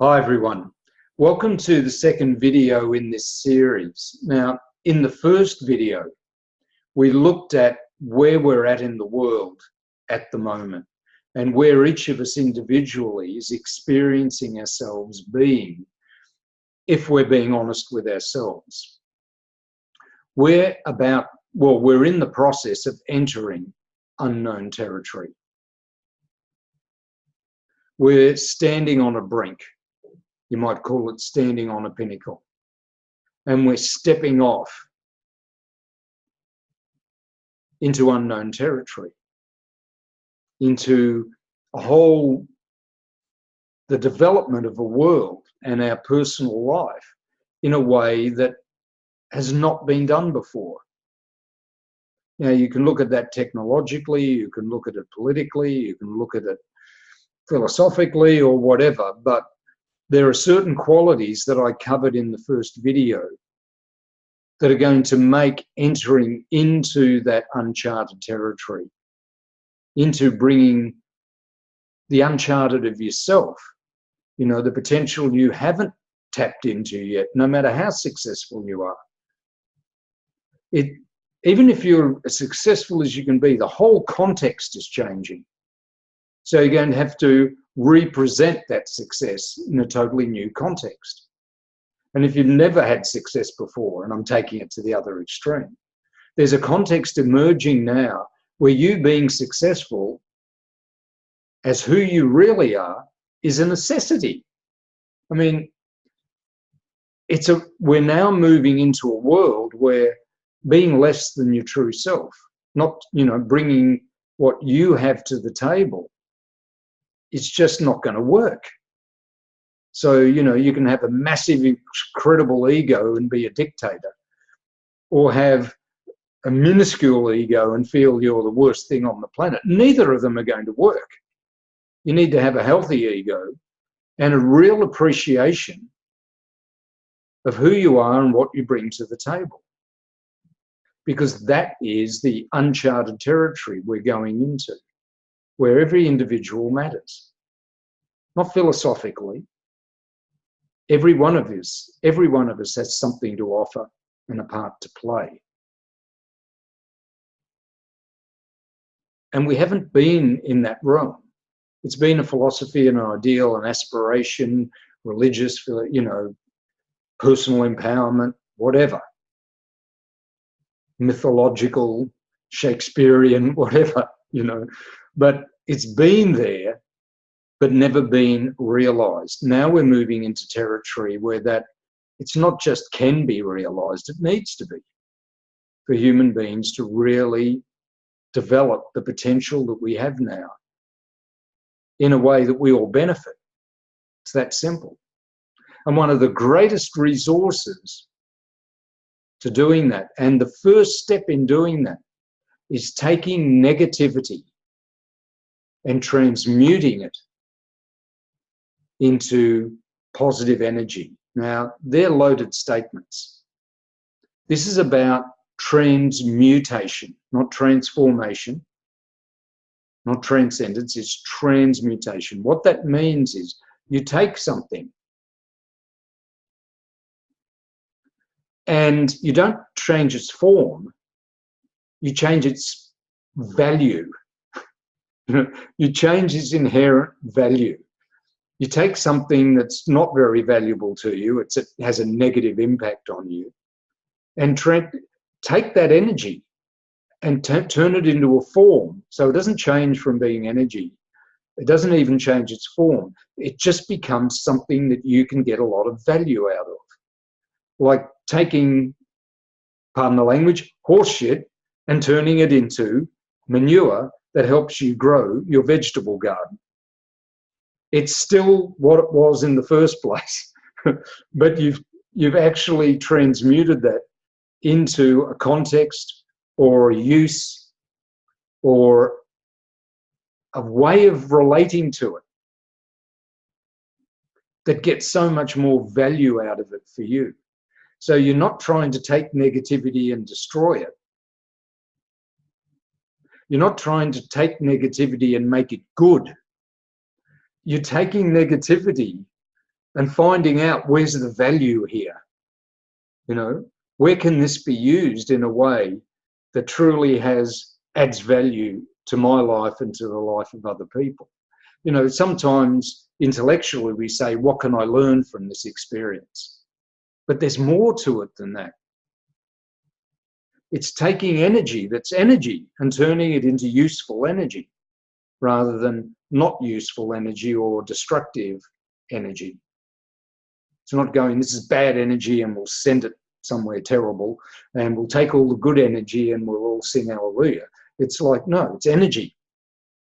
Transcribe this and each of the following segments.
Hi everyone, welcome to the second video in this series. Now, in the first video, we looked at where we're at in the world at the moment and where each of us individually is experiencing ourselves being, if we're being honest with ourselves. We're in the process of entering unknown territory. We're standing on a brink. You might call it standing on a pinnacle. And we're stepping off into unknown territory, into the development of a world and our personal life in a way that has not been done before. Now, you can look at that technologically, you can look at it politically, you can look at it philosophically or whatever, but there are certain qualities that I covered in the first video that are going to make entering into that uncharted territory, into bringing the uncharted of yourself, the potential you haven't tapped into yet, no matter how successful you are. Even if you're as successful as you can be, the whole context is changing. So you're going to have to represent that success in a totally new context. And if you've never had success before, and I'm taking it to the other extreme, there's a context emerging now where you being successful as who you really are is a necessity. I mean, we're now moving into a world where being less than your true self, not, bringing what you have to the table, it's just not going to work. So, you can have a massive, incredible ego and be a dictator, or have a minuscule ego and feel you're the worst thing on the planet. Neither of them are going to work. You need to have a healthy ego and a real appreciation of who you are and what you bring to the table. Because that is the uncharted territory we're going into, where every individual matters. Not philosophically. Every one of us has something to offer and a part to play. And we haven't been in that realm. It's been a philosophy, an ideal, an aspiration, religious, personal empowerment, whatever. Mythological, Shakespearean, whatever, But it's been there, but never been realized. Now we're moving into territory where it's not just can be realized, it needs to be, for human beings to really develop the potential that we have now in a way that we all benefit. It's that simple. And one of the greatest resources to doing that, and the first step in doing that, is taking negativity and transmuting it into positive energy. Now, they're loaded statements. This is about transmutation, not transformation, not transcendence, it's transmutation. What that means is you take something and you don't change its form, you change its value. You change its inherent value. You take something that's not very valuable to you, it has a negative impact on you, and take that energy and turn it into a form. So it doesn't change from being energy. It doesn't even change its form. It just becomes something that you can get a lot of value out of. Like taking, pardon the language, horse shit and turning it into manure that helps you grow your vegetable garden. It's still what it was in the first place, but you've actually transmuted that into a context or a use or a way of relating to it that gets so much more value out of it for you. So you're not trying to take negativity and destroy it. You're not trying to take negativity and make it good. You're taking negativity and finding out where's the value here. You know, where can this be used in a way that truly adds value to my life and to the life of other people? You know, sometimes intellectually we say, what can I learn from this experience? But there's more to it than that. It's taking energy that's energy and turning it into useful energy rather than not useful energy or destructive energy. It's not going, this is bad energy and we'll send it somewhere terrible, and we'll take all the good energy and we'll all sing hallelujah. It's like, no, it's energy.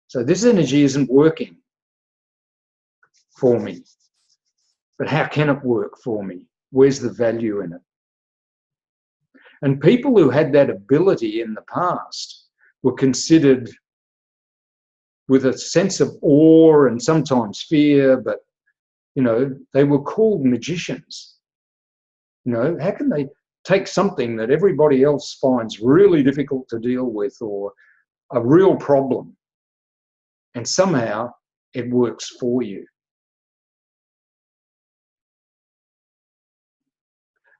So this energy isn't working for me. But how can it work for me? Where's the value in it? And people who had that ability in the past were considered with a sense of awe and sometimes fear, but, you know, they were called magicians. You know, how can they take something that everybody else finds really difficult to deal with or a real problem, and somehow it works for you?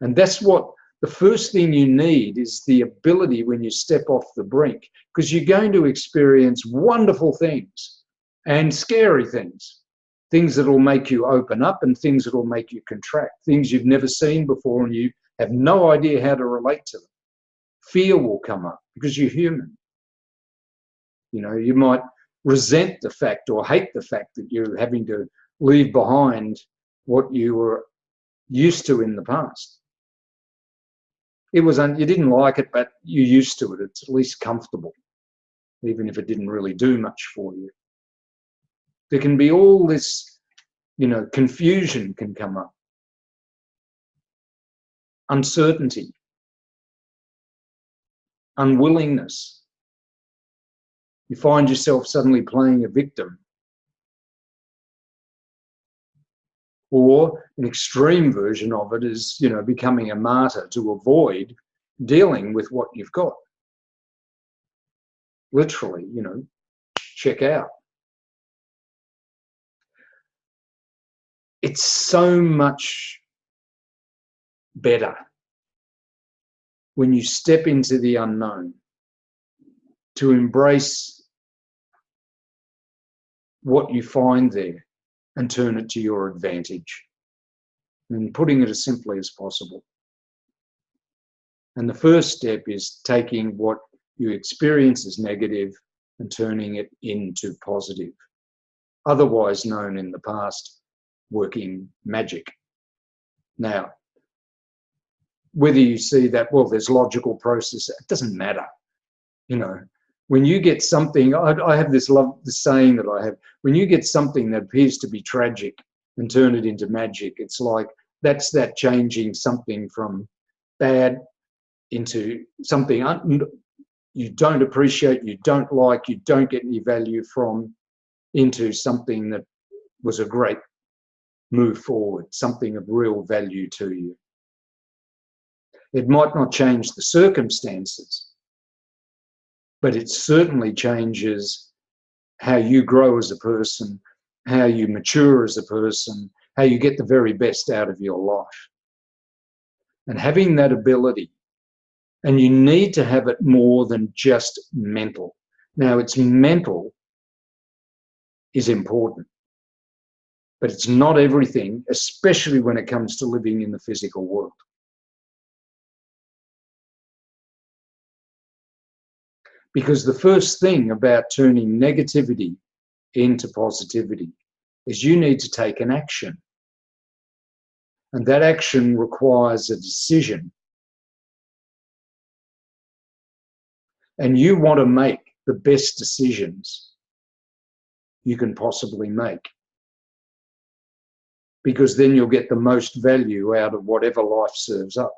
And that's what the first thing you need is, the ability when you step off the brink, because you're going to experience wonderful things and scary things, things that will make you open up and things that will make you contract, things you've never seen before and you have no idea how to relate to them. Fear will come up because you're human. You know, you might resent the fact or hate the fact that you're having to leave behind what you were used to in the past. It was, you didn't like it, but you're used to it. It's at least comfortable, even if it didn't really do much for you. There can be all this, you know, confusion can come up, uncertainty, unwillingness. You find yourself suddenly playing a victim, or an extreme version of it is, you know, becoming a martyr to avoid dealing with what you've got. Literally, you know, check out. It's so much better when you step into the unknown to embrace what you find there and turn it to your advantage, and putting it as simply as possible. And the first step is taking what you experience as negative and turning it into positive, otherwise known in the past working magic. Now, whether you see that, well, there's logical process, it doesn't matter. You know, when you get something, I have this saying that I have, when you get something that appears to be tragic and turn it into magic, it's like that's that changing something from bad into something you don't appreciate, you don't like, you don't get any value from, into something that was a great move forward, something of real value to you. It might not change the circumstances, but it certainly changes how you grow as a person, how you mature as a person, how you get the very best out of your life. And having that ability, and you need to have it more than just mental. Now, it's mental is important, but it's not everything, especially when it comes to living in the physical world. Because the first thing about turning negativity into positivity is you need to take an action. And that action requires a decision. And you want to make the best decisions you can possibly make, because then you'll get the most value out of whatever life serves up.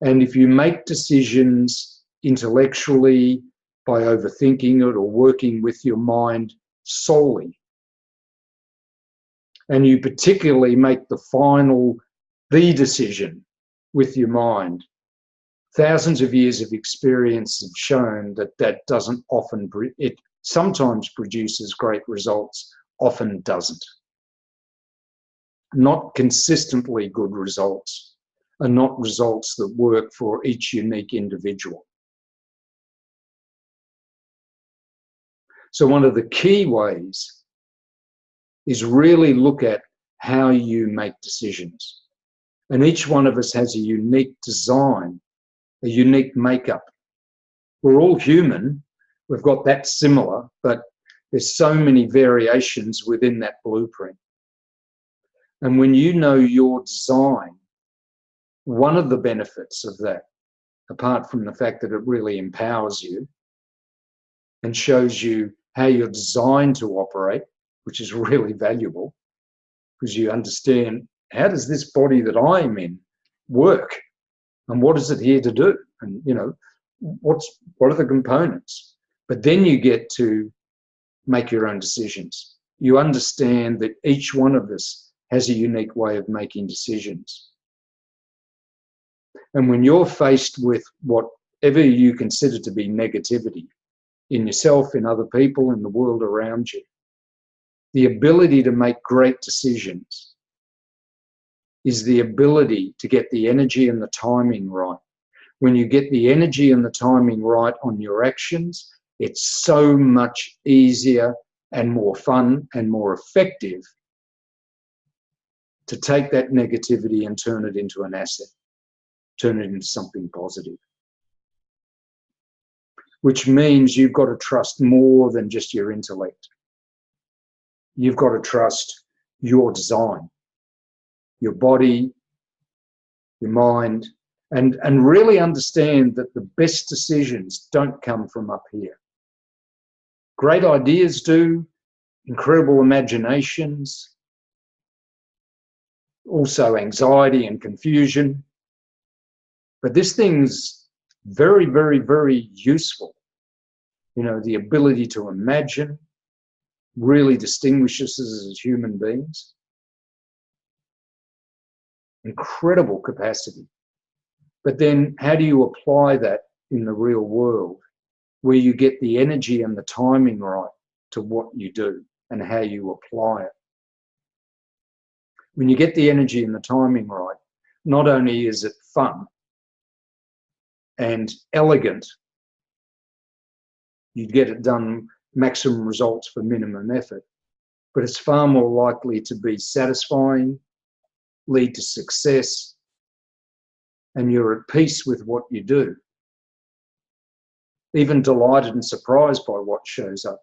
And if you make decisions intellectually by overthinking it or working with your mind solely, and you particularly make the decision with your mind, thousands of years of experience have shown that that doesn't often, it sometimes produces great results, often doesn't. Not consistently good results are not results that work for each unique individual. So one of the key ways is really look at how you make decisions. And each one of us has a unique design, a unique makeup. We're all human. We've got that similar, but there's so many variations within that blueprint. And when you know your design, one of the benefits of that, apart from the fact that it really empowers you and shows you how you're designed to operate, which is really valuable, because you understand, how does this body that I'm in work? And what is it here to do? And, you know, what are the components? But then you get to make your own decisions. You understand that each one of us has a unique way of making decisions. And when you're faced with whatever you consider to be negativity in yourself, in other people, in the world around you, the ability to make great decisions is the ability to get the energy and the timing right. When you get the energy and the timing right on your actions, it's so much easier and more fun and more effective to take that negativity and turn it into an asset, turn it into something positive. Which means you've got to trust more than just your intellect. You've got to trust your design, your body, your mind, and really understand that the best decisions don't come from up here. Great ideas do, incredible imaginations, also anxiety and confusion. But this thing's very, very, very useful. You know, the ability to imagine really distinguishes us as human beings. Incredible capacity. But then how do you apply that in the real world, where you get the energy and the timing right to what you do and how you apply it? When you get the energy and the timing right, not only is it fun and elegant, you get it done, maximum results for minimum effort, but it's far more likely to be satisfying, lead to success, and you're at peace with what you do, even delighted and surprised by what shows up.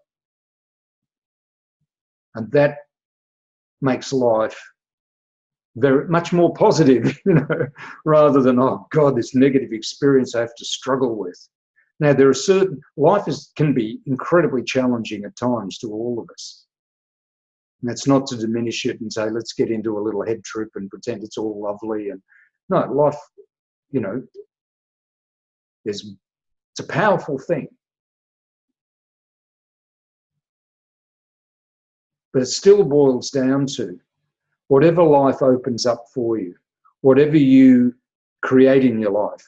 And that makes life very much more positive, you know, rather than, oh God, this negative experience I have to struggle with. Now, there are certain, life can be incredibly challenging at times to all of us. And that's not to diminish it and say, let's get into a little head trip and pretend it's all lovely. And no, life, you know, it's a powerful thing. But it still boils down to whatever life opens up for you, whatever you create in your life,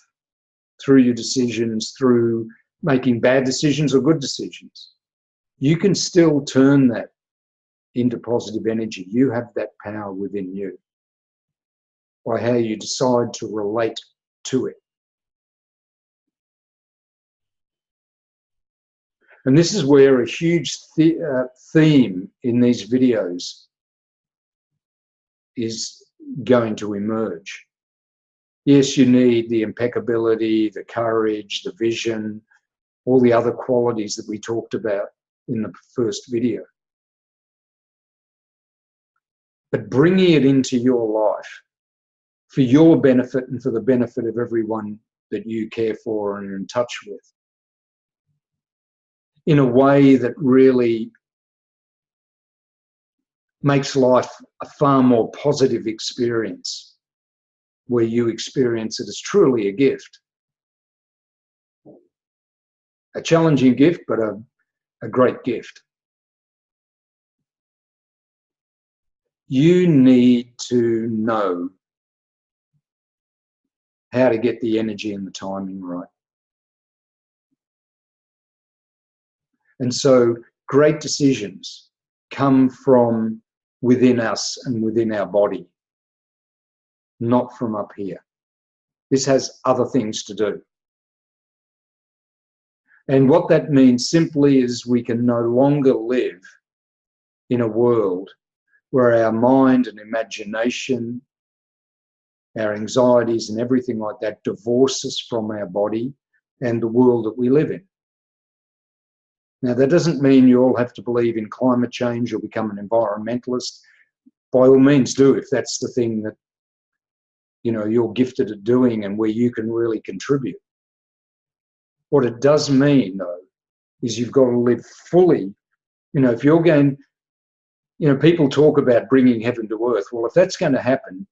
through your decisions, through making bad decisions or good decisions, you can still turn that into positive energy. You have that power within you by how you decide to relate to it. And this is where a huge theme in these videos is going to emerge. Yes, you need the impeccability, the courage, the vision, all the other qualities that we talked about in the first video. But bringing it into your life for your benefit and for the benefit of everyone that you care for and are in touch with, in a way that really makes life a far more positive experience, where you experience it as truly a gift. A challenging gift, but a great gift. You need to know how to get the energy and the timing right. And so great decisions come from within us and within our body, not from up here. This has other things to do. And what that means simply is we can no longer live in a world where our mind and imagination, our anxieties and everything like that divorce us from our body and the world that we live in. Now, that doesn't mean you all have to believe in climate change or become an environmentalist. By all means do, if that's the thing that, you know, you're gifted at doing and where you can really contribute. What it does mean, though, is you've got to live fully. You know, if you're going, you know, people talk about bringing heaven to earth. Well, if that's going to happen,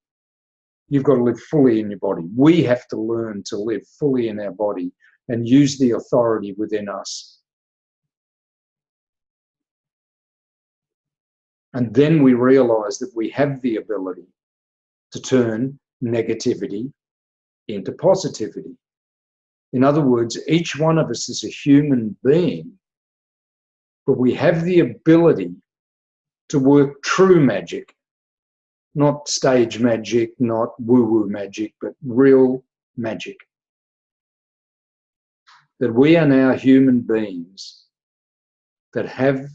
you've got to live fully in your body. We have to learn to live fully in our body and use the authority within us. And then we realize that we have the ability to turn negativity into positivity. In other words, each one of us is a human being, but we have the ability to work true magic, not stage magic, not woo-woo magic, but real magic. That we are now human beings that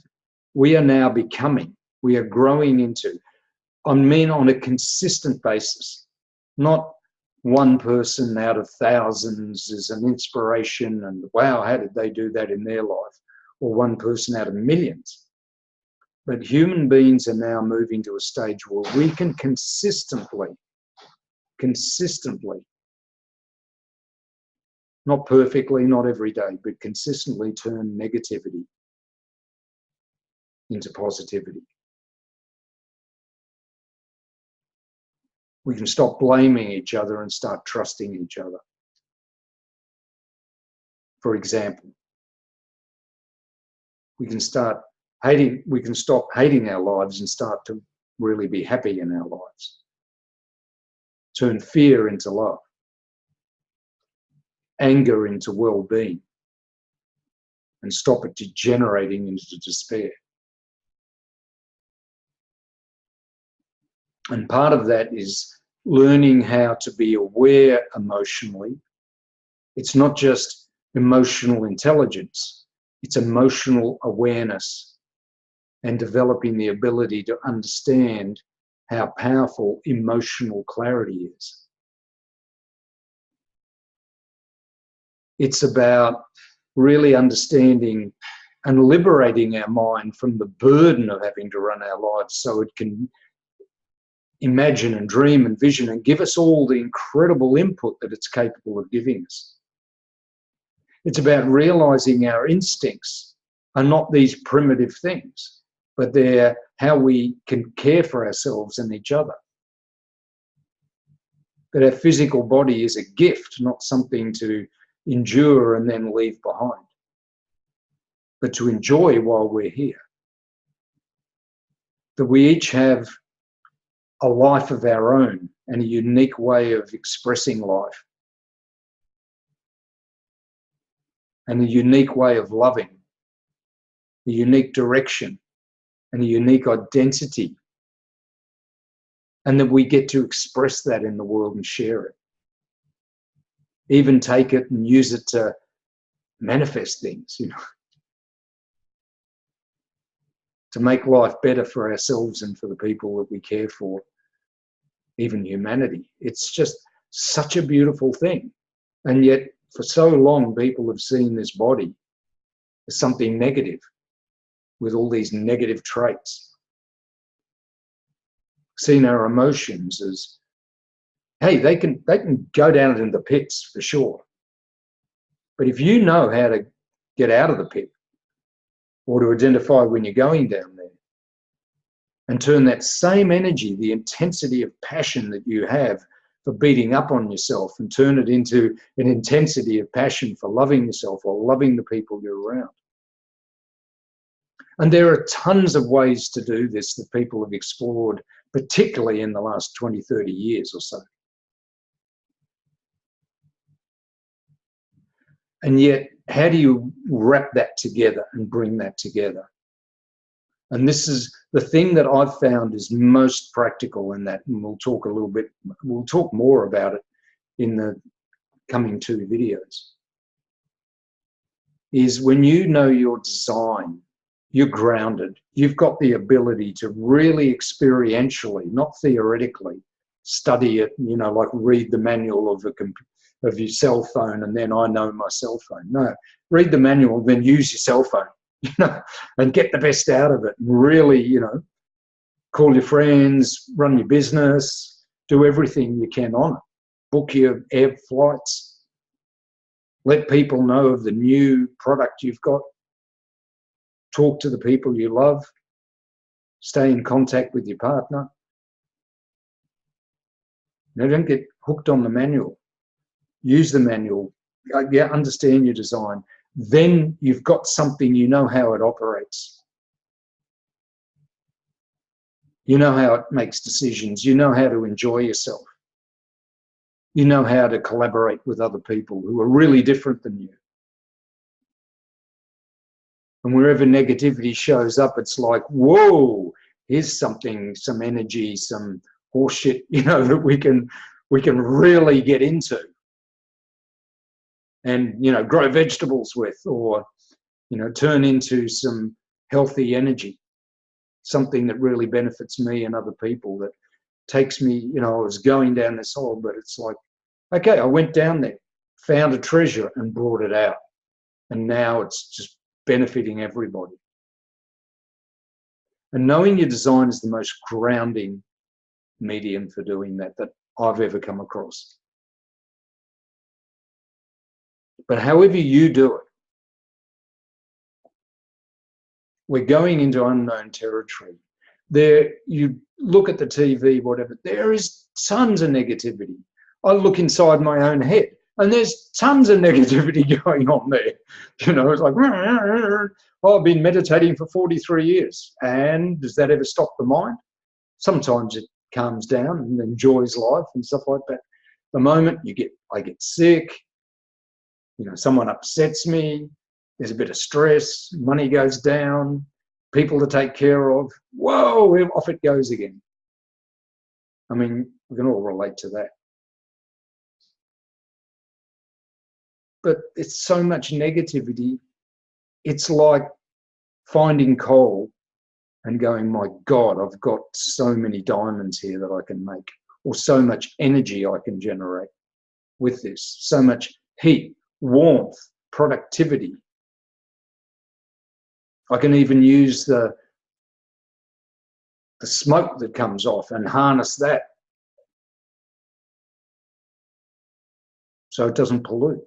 we are now becoming, we are growing into, I mean on a consistent basis, not one person out of thousands is an inspiration and wow, how did they do that in their life? Or one person out of millions. But human beings are now moving to a stage where we can consistently, not perfectly, not every day, but consistently turn negativity into positivity. We can stop blaming each other and start trusting each other. For example, we can stop hating our lives and start to really be happy in our lives. Turn fear into love, anger into well-being, and stop it degenerating into despair. And part of that is learning how to be aware emotionally. It's not just emotional intelligence, it's emotional awareness and developing the ability to understand how powerful emotional clarity is. It's about really understanding and liberating our mind from the burden of having to run our lives so it can imagine and dream and vision and give us all the incredible input that it's capable of giving us. It's about realizing our instincts are not these primitive things, but they're how we can care for ourselves and each other. That our physical body is a gift, not something to endure and then leave behind, but to enjoy while we're here. That we each have a life of our own and a unique way of expressing life and a unique way of loving, a unique direction and a unique identity, and that we get to express that in the world and share it. Even take it and use it to manifest things, you know, to make life better for ourselves and for the people that we care for, even humanity. It's just such a beautiful thing. And yet, for so long, people have seen this body as something negative, with all these negative traits. Seen our emotions as, hey, they can go down into the pits for sure. But if you know how to get out of the pit, or to identify when you're going down there, and turn that same energy, the intensity of passion that you have for beating up on yourself, and turn it into an intensity of passion for loving yourself or loving the people you're around. And there are tons of ways to do this that people have explored, particularly in the last 20, 30 years or so. And yet, how do you wrap that together and bring that together? And this is the thing that I've found is most practical in that, and we'll talk more about it in the coming 2 videos, is when you know your design, you're grounded. You've got the ability to really experientially, not theoretically, study it, like read the manual of your cell phone and then I know my cell phone. No, read the manual, then use your cell phone, and get the best out of it. And really, call your friends, run your business, do everything you can on it. Book your air flights. Let people know of the new product you've got. Talk to the people you love. Stay in contact with your partner. Now, don't get hooked on the manual. Use the manual. Yeah, understand your design. Then you've got something, you know how it operates. You know how it makes decisions. You know how to enjoy yourself. You know how to collaborate with other people who are really different than you. And wherever negativity shows up, it's like, whoa, here's something, some energy, some horseshit, that we can really get into and, grow vegetables with, or, turn into some healthy energy, something that really benefits me and other people, that takes me, I was going down this hole, but it's like, okay, I went down there, found a treasure and brought it out. And now it's just benefiting everybody. And knowing your design is the most grounding medium for doing that I've ever come across. But however you do it, we're going into unknown territory. There, you look at the TV, whatever, there is tons of negativity. I look inside my own head and there's tons of negativity going on there. It's like, I've been meditating for 43 years. And does that ever stop the mind? Sometimes it calms down and enjoys life and stuff like that. The moment I get sick, someone upsets me, there's a bit of stress, money goes down, people to take care of, whoa, off it goes again. I mean, we can all relate to that. But it's so much negativity. It's like finding coal and going, my God, I've got so many diamonds here that I can make, or so much energy I can generate with this, so much heat, warmth, productivity. I can even use the smoke that comes off and harness that so it doesn't pollute.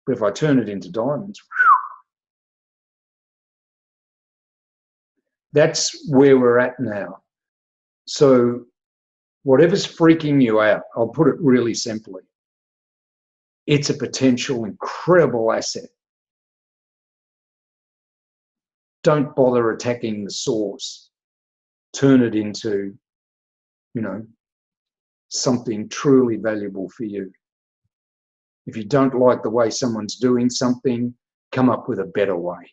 But if I turn it into diamonds, that's where we're at now. So whatever's freaking you out, I'll put it really simply, it's a potential incredible asset. Don't bother attacking the source. Turn it into, something truly valuable for you. If you don't like the way someone's doing something, come up with a better way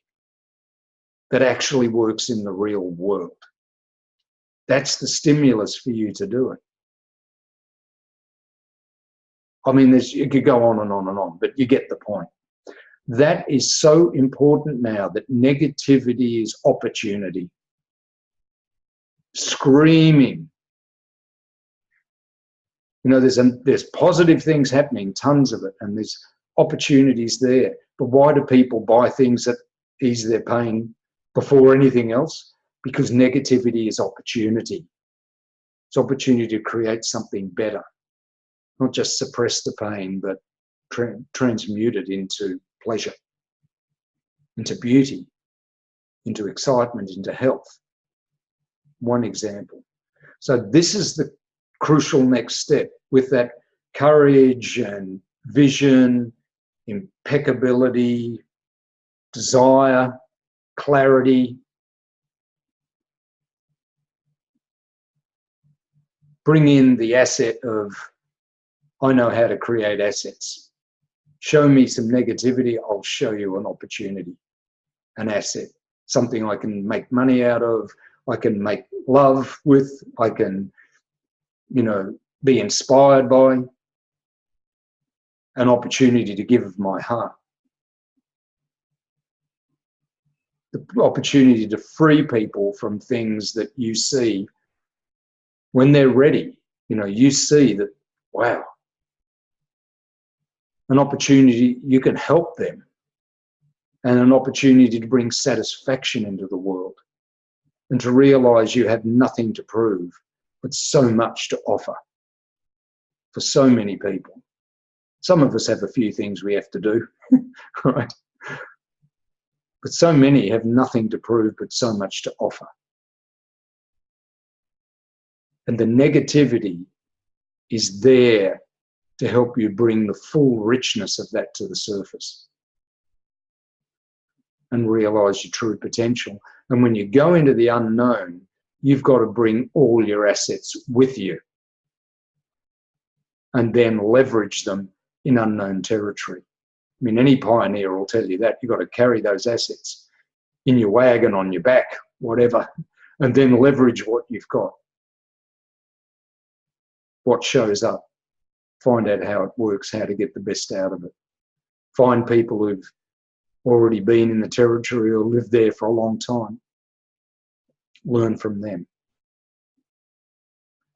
that actually works in the real world. That's the stimulus for you to do it. I mean, you could go on and on and on, but you get the point. That is so important now, that negativity is opportunity. Screaming. There's positive things happening, tons of it, and there's opportunities there. But why do people buy things that ease their pain before anything else? Because negativity is opportunity. It's opportunity to create something better. Not just suppress the pain, but transmute it into pleasure, into beauty, into excitement, into health. One example. So this is the crucial next step, with that courage and vision, impeccability, desire, clarity. Bring in the asset of, I know how to create assets. Show me some negativity, I'll show you an opportunity, an asset, something I can make money out of, I can make love with, I can, you know, be inspired by, an opportunity to give of my heart. The opportunity to free people from things that you see when they're ready. You know, you see that, wow, an opportunity, you can help them, and an opportunity to bring satisfaction into the world, and to realize you have nothing to prove, but so much to offer for so many people. Some of us have a few things we have to do, right? But so many have nothing to prove, but so much to offer. And the negativity is there to help you bring the full richness of that to the surface and realize your true potential. And when you go into the unknown, you've got to bring all your assets with you and then leverage them in unknown territory. I mean, any pioneer will tell you that. You've got to carry those assets in your wagon, on your back, whatever, and then leverage what you've got, what shows up. Find out how it works, how to get the best out of it. Find people who've already been in the territory or lived there for a long time. Learn from them.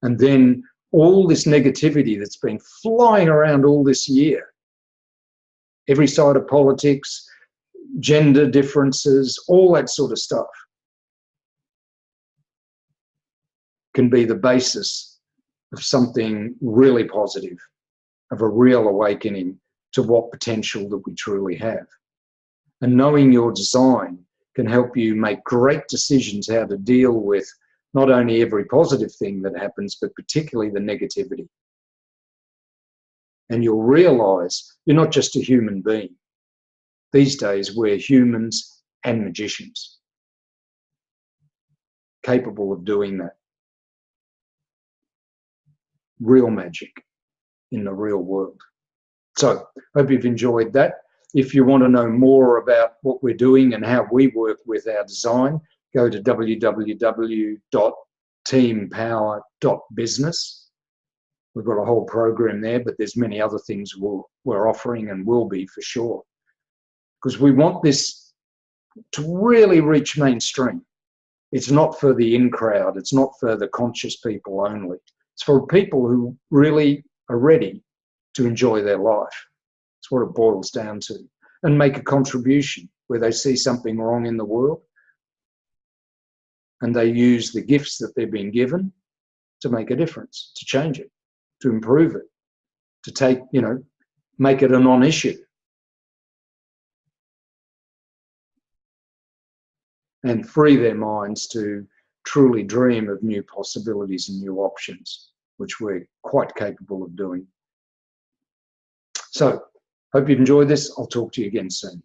And then all this negativity that's been flying around all this year, every side of politics, gender differences, all that sort of stuff, can be the basis of something really positive, of a real awakening to what potential that we truly have. And knowing your design can help you make great decisions how to deal with not only every positive thing that happens, but particularly the negativity. And you'll realize you're not just a human being. These days, we're humans and magicians, capable of doing that. Real magic in the real world. So, hope you've enjoyed that. If you want to know more about what we're doing and how we work with our design, go to www.teampower.business. We've got a whole program there, but there's many other things we're offering and will be for sure. Because we want this to really reach mainstream. It's not for the in crowd. It's not for the conscious people only. It's for people who really are ready to enjoy their life. That's what it boils down to. And make a contribution where they see something wrong in the world and they use the gifts that they've been given to make a difference, to change it, to improve it, to take, you know, make it a non-issue. And free their minds to truly dream of new possibilities and new options, which we're quite capable of doing. So, hope you've enjoyed this. I'll talk to you again soon.